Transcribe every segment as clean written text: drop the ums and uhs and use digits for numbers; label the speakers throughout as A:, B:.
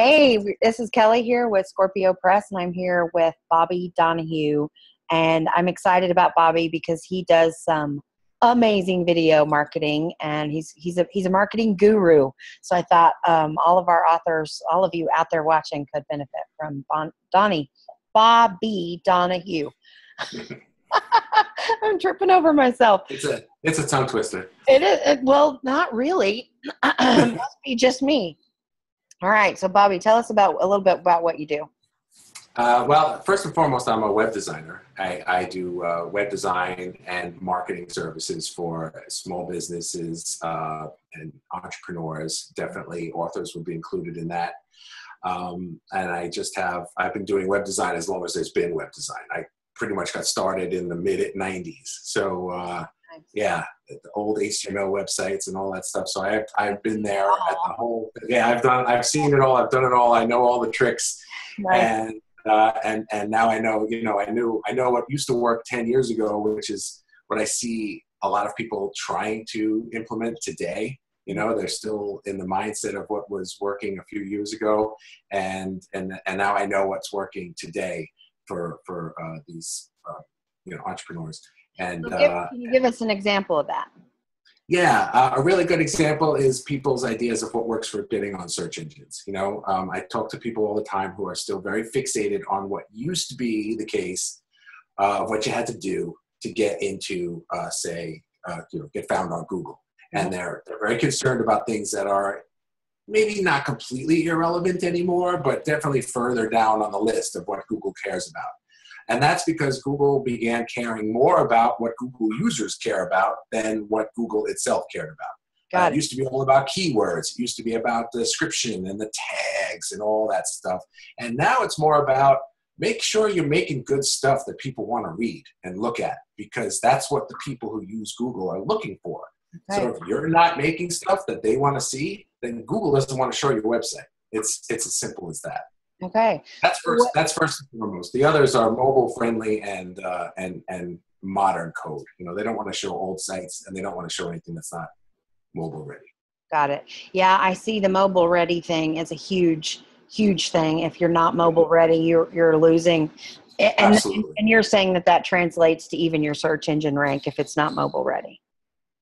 A: Hey, this is Kelly here with Scorpio Press, and I'm here with Bobby Donohue. And I'm excited about Bobby because he does some amazing video marketing, and he's a marketing guru. So I thought all of our authors, all of you out there watching, could benefit from Bobby Donohue. I'm tripping over myself.
B: It's a tongue twister.
A: It is. Well, not really. It must be just me. All right. So, Bobby, tell us a little bit about what you do.
B: Well, first and foremost, I'm a web designer. I do web design and marketing services for small businesses and entrepreneurs. Definitely authors would be included in that. And I've been doing web design as long as there's been web design. I pretty much got started in the mid-90s. So, yeah, the old HTML websites and all that stuff. So I've been there at the whole. Yeah, I've seen it all. I've done it all. I know all the tricks, nice. And now I know. I know what used to work 10 years ago, which is what I see a lot of people trying to implement today. They're still in the mindset of what was working a few years ago, and now I know what's working today for these entrepreneurs. And
A: can you give us an example of that?
B: Yeah, a really good example is people's ideas of what works for bidding on search engines. I talk to people all the time who are still very fixated on what used to be the case of what you had to do to get into, get found on Google. And they're very concerned about things that are maybe not completely irrelevant anymore, but definitely further down on the list of what Google cares about. And that's because Google began caring more about what Google users care about than what Google itself cared about. It used to be all about keywords. It used to be about the description and the tags and all that stuff. And now it's more about make sure you're making good stuff that people want to read and look at, because that's what the people who use Google are looking for. Okay. So if you're not making stuff that they want to see, then Google doesn't want to show your website. It's as simple as that.
A: Okay.
B: That's first and foremost. The others are mobile friendly and modern code. They don't want to show old sites, and they don't want to show anything that's not mobile ready.
A: Got it. Yeah, I see the mobile ready thing as a huge thing. If you're not mobile ready, you're losing.
B: Absolutely.
A: And you're saying that translates to even your search engine rank if it's not mobile ready.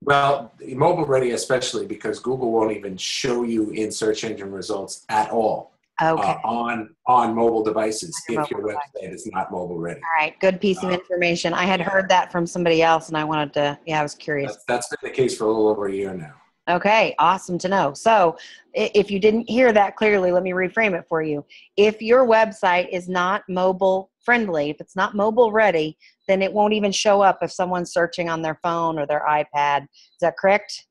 B: Well, mobile ready especially, because Google won't even show you in search engine results at all.
A: Okay.
B: On mobile devices if your website is not mobile ready.
A: All right. Good piece of information. I had heard that from somebody else, and I wanted to, I was curious.
B: That's been the case for a little over a year now.
A: Okay. Awesome to know. So if you didn't hear that clearly, let me reframe it for you. If your website is not mobile friendly, if it's not mobile ready, then it won't even show up if someone's searching on their phone or their iPad. Is that correct?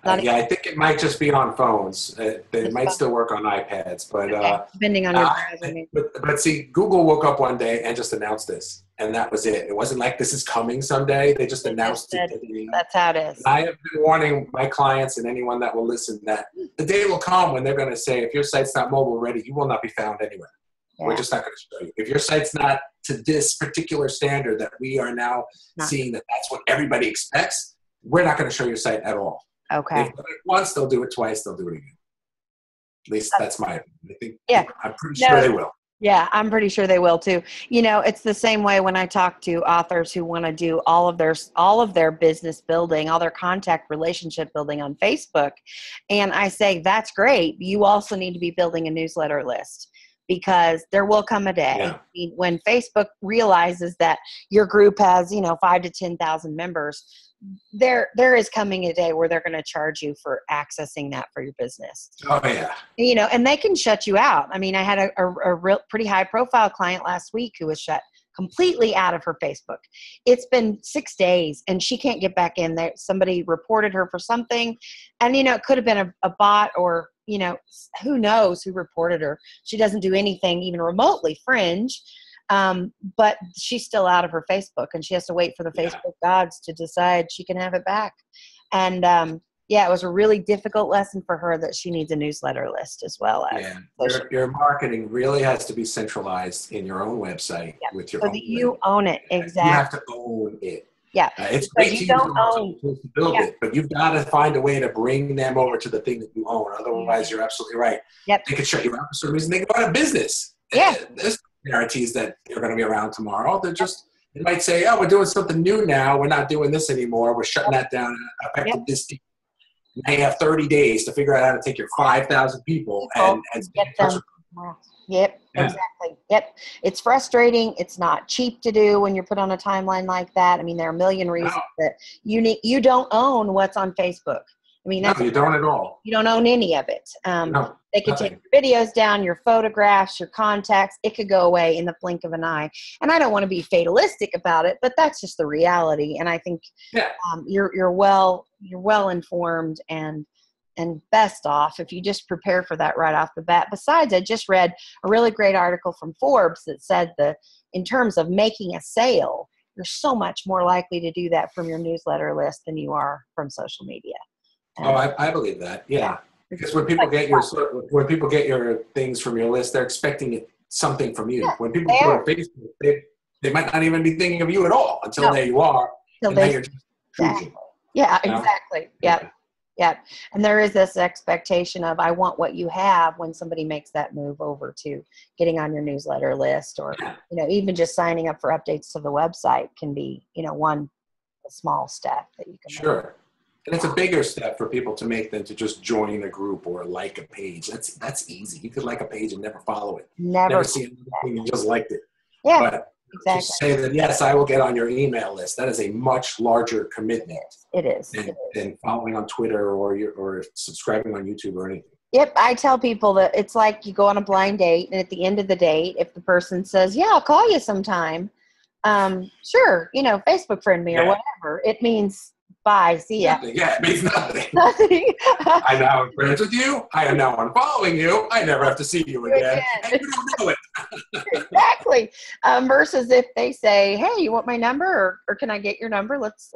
B: I think it might just be on phones. They might still work on iPads, but
A: depending on your browser.
B: But see, Google woke up one day and just announced this, and that was it. It wasn't like this is coming someday. They just announced it.
A: That's how it is.
B: I have been warning my clients and anyone that will listen that the day will come when they're going to say, if your site's not mobile ready, you will not be found anywhere. Yeah. We're just not going to show you. If your site's not to this particular standard that we are now seeing that's what everybody expects, we're not going to show your site at all.
A: Okay.
B: They've done it once, they'll do it twice, they'll do it again. At least that's my opinion. I'm pretty sure they will.
A: Yeah, I'm pretty sure they will too. It's the same way when I talk to authors who want to do all of their business building, all their contact relationship building on Facebook. And I say, that's great. You also need to be building a newsletter list, because there will come a day when Facebook realizes that your group has, 5,000 to 10,000 members. There is coming a day where they're going to charge you for accessing that for your business.
B: Oh yeah.
A: And they can shut you out. I mean, I had a real pretty high profile client last week who was shut completely out of her Facebook. It's been 6 days and she can't get back in there. Somebody reported her for something, and it could have been a bot, or who knows who reported her. She doesn't do anything even remotely fringe. But she's still out of her Facebook, and she has to wait for the Facebook gods to decide she can have it back. And it was a really difficult lesson for her that she needs a newsletter list as well as.
B: Yeah, your marketing really has to be centralized in your own website with your own.
A: So that you own it. Exactly.
B: You have to own it.
A: Yeah.
B: It's
A: Because
B: great to
A: you
B: use
A: don't
B: them on
A: own.
B: tools to build
A: Yeah.
B: it, but you've got to find a way to bring them over to the thing that you own.
A: Yeah.
B: Otherwise, you're absolutely right.
A: Yep.
B: They could shut you out for some reason. They go out of business.
A: Yeah.
B: There's no guarantees that they're going to be around tomorrow. They might say, oh, we're doing something new now. We're not doing this anymore. We're shutting that down. Effective this date. Now you have 30 days to figure out how to take your 5,000 people and
A: get them. Yep, exactly. Yep. It's frustrating. It's not cheap to do when you're put on a timeline like that. I mean, there are a million reasons that you don't own what's on Facebook. I mean,
B: you don't at all.
A: You don't own any of it.
B: No,
A: they could take your videos down, your photographs, your contacts. It could go away in the blink of an eye. And I don't want to be fatalistic about it, but that's just the reality. And I think you're well informed and best off if you just prepare for that right off the bat. Besides, I just read a really great article from Forbes that said in terms of making a sale, you're so much more likely to do that from your newsletter list than you are from social media.
B: I believe that. Yeah. Because when people get your things from your list, they're expecting something from you. When people go to Facebook, they might not even be thinking of you at all until there you are. And now you're just
A: exactly. Yeah, exactly. Yep. Yep. And there is this expectation of, I want what you have when somebody makes that move over to getting on your newsletter list, or, even just signing up for updates to the website can be, one small step that you can
B: make. And it's a bigger step for people to make than to just join a group or like a page. That's easy. You could like a page and never follow it. Never see anything and just liked it.
A: Yeah.
B: But just say that, yes, I will get on your email list. That is a much larger commitment.
A: It is.
B: Than following on Twitter or subscribing on YouTube or anything.
A: Yep. I tell people that it's like you go on a blind date, and at the end of the date, if the person says, yeah, I'll call you sometime. Sure. Facebook friend me or whatever. It means bye. See ya.
B: Yeah, it means nothing. I now am friends with you. I am now unfollowing you. I never have to see you again. And you don't know it.
A: Exactly. Versus if they say, hey, you want my number, or can I get your number? Let's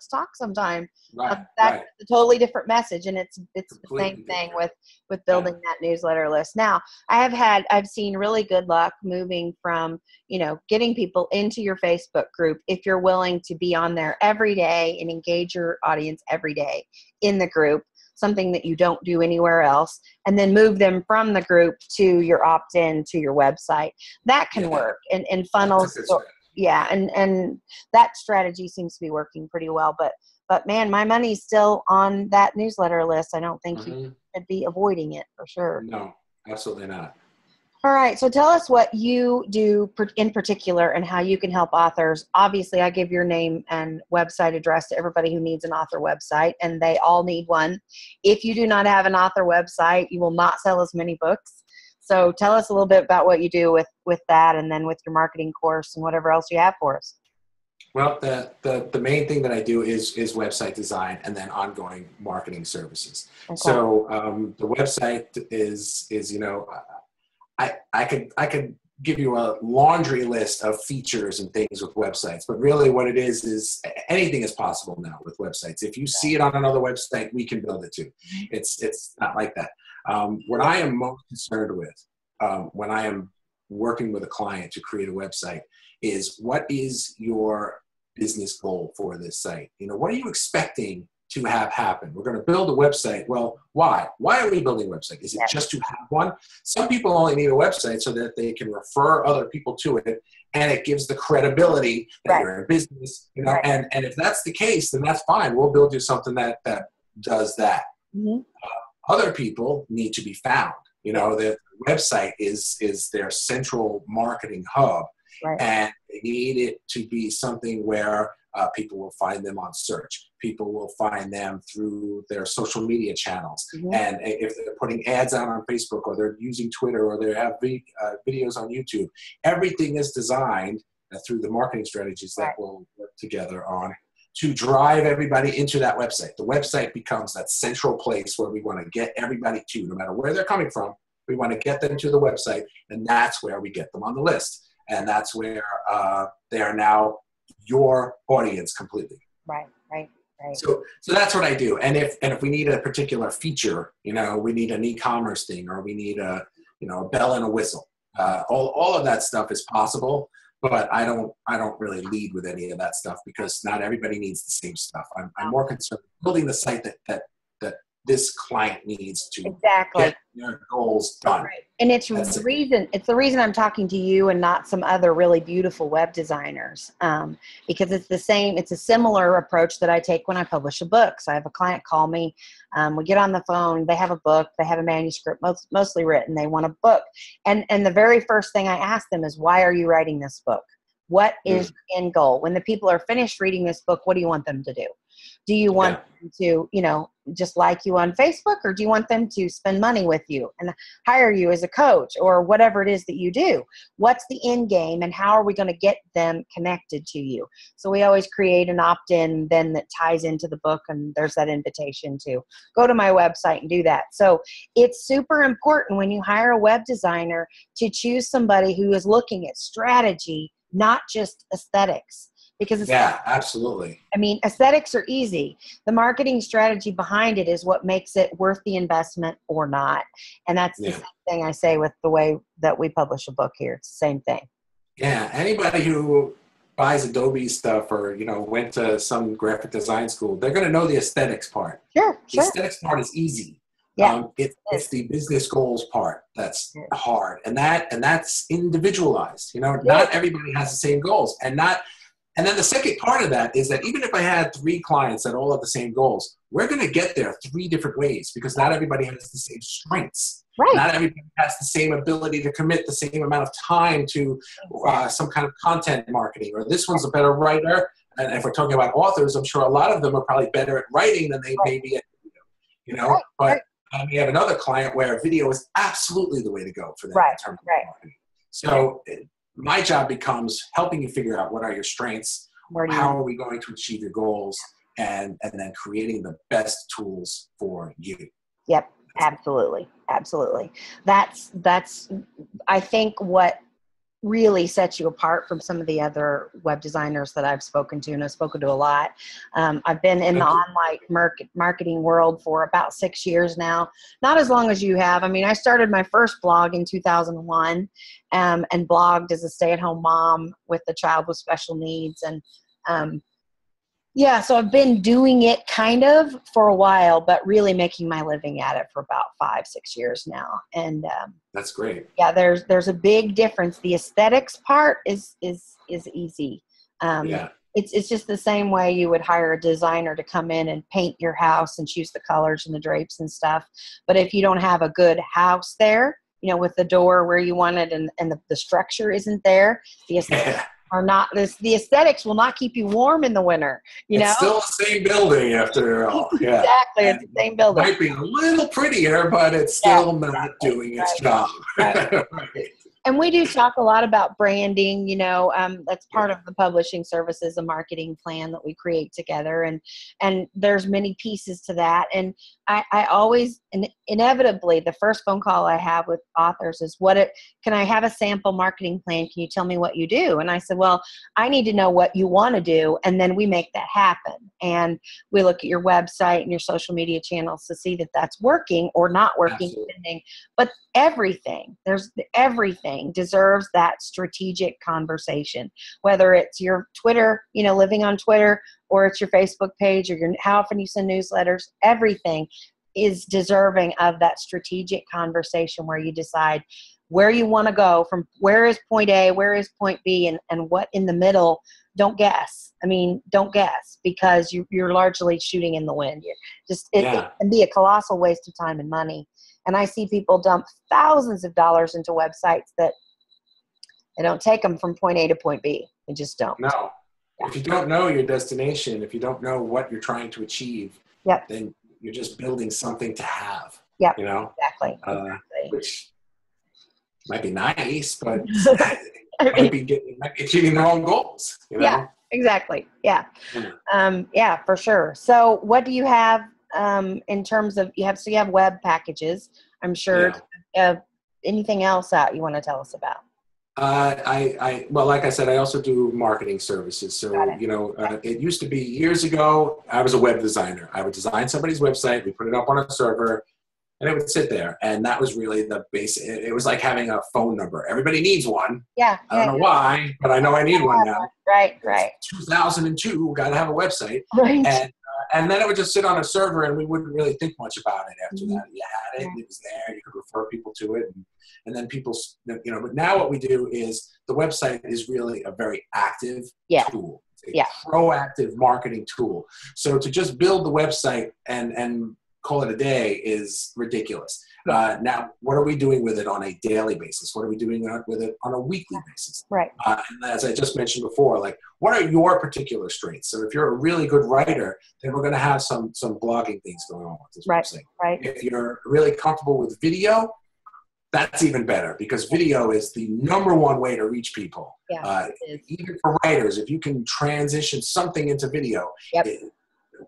A: talk sometime. That's a totally different message. And it's the same thing with building that newsletter list. Now, I've seen really good luck moving from, getting people into your Facebook group if you're willing to be on there every day and engage your audience every day in the group, something that you don't do anywhere else, and then move them from the group to your opt-in to your website. That can work and funnels. And that strategy seems to be working pretty well. But man, my money's still on that newsletter list. I don't think you should be avoiding it for sure.
B: No, absolutely not.
A: All right. So tell us what you do in particular and how you can help authors. Obviously, I give your name and website address to everybody who needs an author website, and they all need one. If you do not have an author website, you will not sell as many books. So tell us a little bit about what you do with that, and then with your marketing course and whatever else you have for us.
B: Well, the main thing that I do is website design and then ongoing marketing services. Okay. So the website is I could give you a laundry list of features and things with websites, but really what it is anything is possible now with websites. If you see it on another website, we can build it too. It's not like that. What I am most concerned with when I am working with a client to create a website is, what is your business goal for this site? What are you expecting to have happen? We're going to build a website. Well, why? Why are we building a website? Is it just to have one? Some people only need a website so that they can refer other people to it, and it gives the credibility that you're in business. And if that's the case, then that's fine. We'll build you something that does that. Mm-hmm. Other people need to be found. The website is their central marketing hub, and they need it to be something where people will find them on search. People will find them through their social media channels. Mm-hmm. And if they're putting ads out on Facebook, or they're using Twitter, or they have videos on YouTube, everything is designed through the marketing strategies that we'll work together on to drive everybody into that website. The website becomes that central place where we want to get everybody to, no matter where they're coming from. We want to get them to the website, and that's where we get them on the list. And that's where they are now your audience completely. Right. So that's what I do. And if we need a particular feature, we need an e-commerce thing, or we need a bell and a whistle. All of that stuff is possible. but I don't really lead with any of that stuff because not everybody needs the same stuff. I'm more concerned with building the site that this client needs to
A: Exactly.
B: get their goals done.
A: Right. And it's the reason I'm talking to you and not some other really beautiful web designers, because it's a similar approach that I take when I publish a book. So I have a client call me, we get on the phone, they have a book, they have a manuscript, mostly written, they want a book. And the very first thing I ask them is, why are you writing this book? What is your end goal? When the people are finished reading this book, what do you want them to do? Do you want them to, just like you on Facebook, or do you want them to spend money with you and hire you as a coach or whatever it is that you do? What's the end game, and how are we going to get them connected to you? So we always create an opt-in then that ties into the book, and there's that invitation to go to my website and do that. So it's super important when you hire a web designer to choose somebody who is looking at strategy, not just aesthetics. Because
B: absolutely.
A: I mean, aesthetics are easy. The marketing strategy behind it is what makes it worth the investment or not. And that's the same thing I say with the way that we publish a book here. It's the same thing.
B: Yeah. Anybody who buys Adobe stuff or, went to some graphic design school, they're going to know the aesthetics part.
A: Sure.
B: The aesthetics part is easy.
A: Yeah.
B: It's the business goals part that's hard. And that's individualized. Not everybody has the same goals. And then the second part of that is that even if I had 3 clients that all have the same goals, we're going to get there 3 different ways because not everybody has the same strengths.
A: Right.
B: Not everybody has the same ability to commit the same amount of time to some kind of content marketing, or this one's a better writer. And if we're talking about authors, I'm sure a lot of them are probably better at writing than they may be at video, But we have another client where video is absolutely the way to go for them in terms of marketing. So my job becomes helping you figure out what are your strengths, how are we going to achieve your goals, and then creating the best tools for you.
A: Yep, absolutely. That's I think what really sets you apart from some of the other web designers that I've spoken to, and I've spoken to a lot. I've been in the online marketing world for about 6 years now, not as long as you have. I mean, I started my first blog in 2001 and blogged as a stay-at-home mom with a child with special needs. And so I've been doing it kind of for a while, but really making my living at it for about 5-6 years now. And
B: that's great.
A: Yeah, there's a big difference. The aesthetics part is easy. It's just the same way you would hire a designer to come in and paint your house and choose the colors and the drapes and stuff. But if you don't have a good house there, with the door where you want it and the structure isn't there, the aesthetics the aesthetics will not keep you warm in the winter.
B: It's still the same building after all. Yeah.
A: Exactly, it's the same building.
B: It might be a little prettier, but it's still not doing its job.
A: Right. And we do talk a lot about branding, that's part of the publishing services, a marketing plan that we create together. And there's many pieces to that. And I always, inevitably, the first phone call I have with authors is, can I have a sample marketing plan? Can you tell me what you do? And I said, well, I need to know what you want to do. And then we make that happen. And we look at your website and your social media channels to see that that's working or not working. But everything deserves that strategic conversation, whether it's your Twitter, living on Twitter, or it's your Facebook page, or how often you send newsletters. Everything is deserving of that strategic conversation where you decide where you want to go, from where is point A, where is point B, and what in the middle. Don't guess. Don't guess, because you're largely shooting in the wind. It can be a colossal waste of time and money. And I see people dump thousands of dollars into websites that they don't take them from point A to point B. They just don't.
B: No. If you don't know your destination, if you don't know what you're trying to achieve, then you're just building something to have.
A: Yep.
B: Exactly. Which might be nice, but might be achieving the wrong goals.
A: Yeah, exactly. Yeah. For sure. So what do you have in terms of, you have web packages, I'm sure. Anything else that you want to tell us about?
B: Well, like I said, I also do marketing services. So, it used to be years ago, I was a web designer. I would design somebody's website. We put it up on a server. And it would sit there. And that was really the basic. It was like having a phone number. Everybody needs one.
A: Yeah.
B: I don't know why, but I know I need one now.
A: Right.
B: 2002, got to have a website.
A: Right.
B: And then it would just sit on a server, and we wouldn't really think much about it after that. You had it, and it was there. You could refer people to it. And then people, but now what we do is the website is really a very active tool. It's a proactive marketing tool. So to just build the website and call it a day is ridiculous. Now, what are we doing with it on a daily basis? What are we doing with it on a weekly basis?
A: Right.
B: And as I just mentioned before, like, what are your particular strengths? So if you're a really good writer, then we're going to have some blogging things going on with this website.
A: Right.
B: If you're really comfortable with video, that's even better, because video is the #1 way to reach people. Even for writers, if you can transition something into video,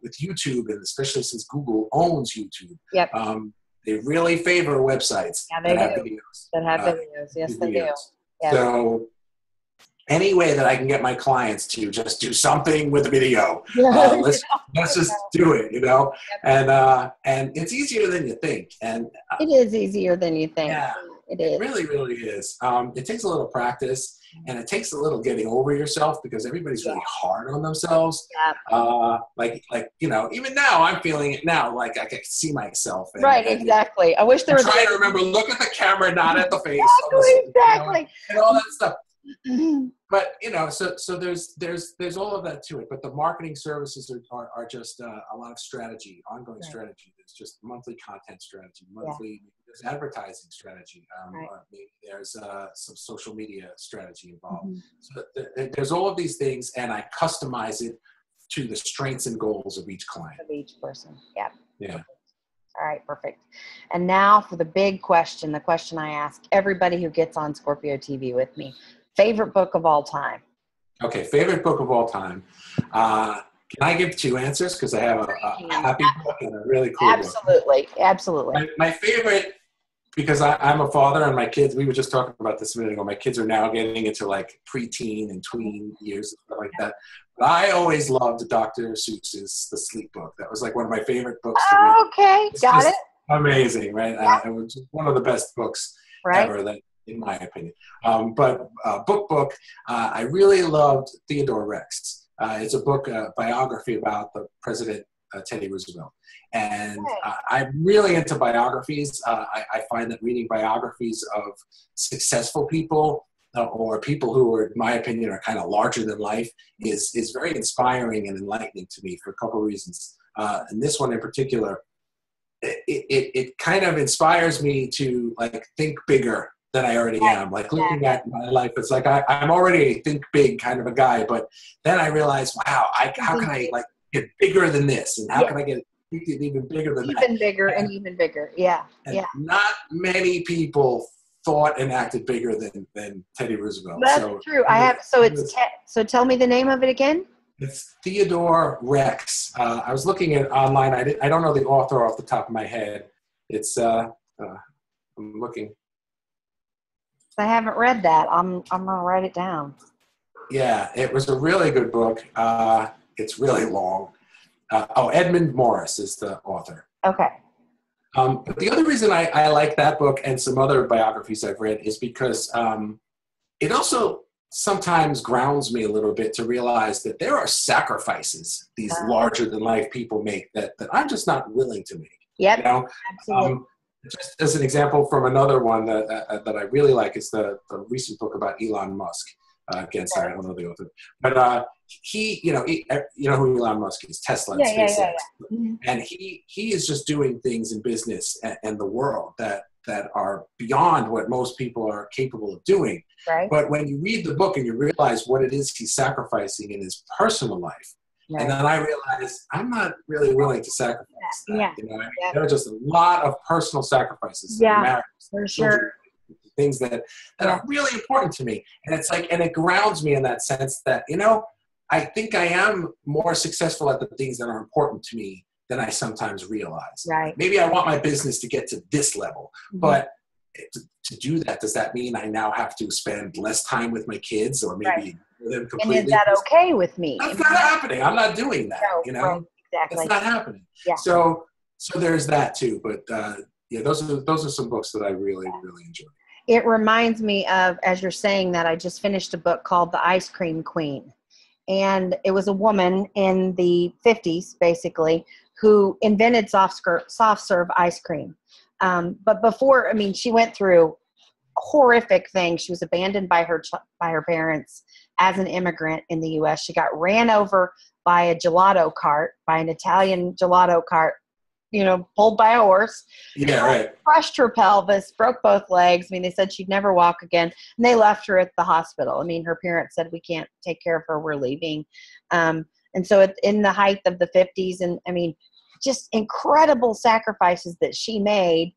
B: with YouTube, and especially since Google owns YouTube, they really favor websites that have videos.
A: Yes, they do. Yeah.
B: So any way that I can get my clients to just do something with video, let's just do it, and it's easier than you think. And
A: it is easier than you think.
B: Yeah,
A: it is.
B: It really, really is. It takes a little practice, and it takes a little getting over yourself, because everybody's really hard on themselves. Even now I'm feeling it now. Like, I can see myself.
A: Exactly. I wish there was.
B: Trying to remember, look at the camera, not at the face.
A: Exactly.
B: And all that stuff. But so there's all of that to it. But the marketing services are just a lot of strategy, ongoing strategy. There's just monthly content strategy, there's advertising strategy. Maybe there's some social media strategy involved. So there's all of these things, and I customize it to the strengths and goals of each client.
A: Of each person.
B: Yeah.
A: All right, perfect. And now for the big question, the question I ask everybody who gets on Scorpio TV with me. Favorite book of all time?
B: Okay, favorite book of all time. Can I give 2 answers? Because I have a happy book and a really cool book.
A: Absolutely.
B: My favorite, because I'm a father, and my kids, we were just talking about this a minute ago, my kids are now getting into like preteen and tween years and stuff like that. But I always loved Dr. Seuss's The Sleep Book. That was like one of my favorite books to read.
A: Okay, got it.
B: Amazing, right? It was one of the best books ever, in my opinion. But book, I really loved Theodore Rex. It's a book, biography about the President Teddy Roosevelt. And I'm really into biographies. I find that reading biographies of successful people or people who are, in my opinion, are kind of larger than life is very inspiring and enlightening to me for a couple of reasons. And this one in particular, it kind of inspires me to like think bigger than I already am. Like looking at my life, it's like I'm already a think big kind of a guy, but then I realize, wow, how can I like get bigger than this, and how can I get even bigger than that?
A: Even bigger and even bigger.
B: Not many people thought and acted bigger than Teddy Roosevelt.
A: That's true. So tell me the name of it again.
B: It's Theodore Rex. I was looking at online. I don't know the author off the top of my head. It's I'm looking.
A: I haven't read that. I'm gonna write it down.
B: Yeah, it was a really good book. It's really long. Edmund Morris is the author.
A: Okay.
B: But the other reason I like that book and some other biographies I've read is because it also sometimes grounds me a little bit to realize that there are sacrifices these larger than life people make that I'm just not willing to make.
A: Yep. Absolutely.
B: Just as an example from another one that I really like is the recent book about Elon Musk. Again, sorry, I don't know the author, but he, you know who Elon Musk is, Tesla, and SpaceX, and he is just doing things in business and the world that are beyond what most people are capable of doing.
A: Right.
B: But when you read the book and you realize what it is he's sacrificing in his personal life. Right. And then I realized I'm not really willing to sacrifice that.
A: Yeah.
B: There are just a lot of personal sacrifices.
A: Yeah, for sure.
B: Things that are really important to me. And it's like, and it grounds me in that sense that, I think I am more successful at the things that are important to me than I sometimes realize.
A: Right.
B: Maybe I want my business to get to this level, but to do that, does that mean I now have to spend less time with my kids or maybe them completely?
A: And is that okay with me?
B: That's not happening. I'm not doing that.
A: Right, exactly.
B: It's not happening.
A: Yeah.
B: So there's that too. But Yeah, those are some books that I really, really enjoy.
A: It reminds me of, as you're saying that, I just finished a book called The Ice Cream Queen. And it was a woman in the 50s, basically, who invented soft serve ice cream. But before, I mean, she went through horrific things. She was abandoned by her parents as an immigrant in the U.S. She got ran over by a gelato cart, by an Italian gelato cart, pulled by a horse.
B: Yeah, right.
A: Crushed her pelvis, broke both legs. I mean, they said she'd never walk again, and they left her at the hospital. I mean, her parents said, "We can't take care of her. We're leaving." And so, in the height of the 50s, and I mean, just incredible sacrifices that she made.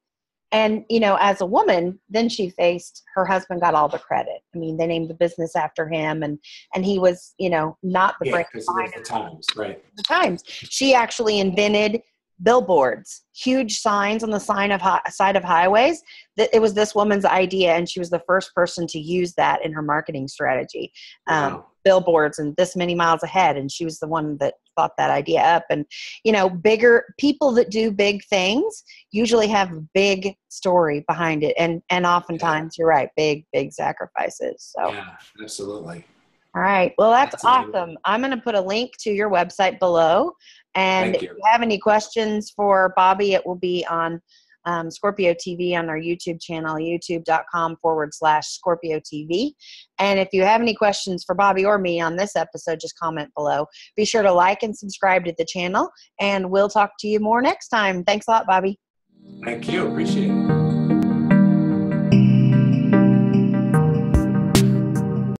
A: And, as a woman, then she faced, her husband got all the credit. I mean, they named the business after him, and he was, not the brain
B: because of the times, right?
A: the times. She actually invented billboards, huge signs on the side of highways. That it was this woman's idea, and she was the first person to use that in her marketing strategy.
B: Wow.
A: Billboards and this many miles ahead, and she was the one that thought that idea up. And bigger people that do big things usually have a big story behind it, and oftentimes, you're right, big sacrifices. So
B: yeah, absolutely.
A: all right. Well, that's awesome. I'm going to put a link to your website below. And if you have any questions for Bobby, it will be on Scorpio TV on our YouTube channel, youtube.com/Scorpio TV. And if you have any questions for Bobby or me on this episode, just comment below. Be sure to like and subscribe to the channel, and we'll talk to you more next time. Thanks a lot, Bobby.
B: Thank you. Appreciate it.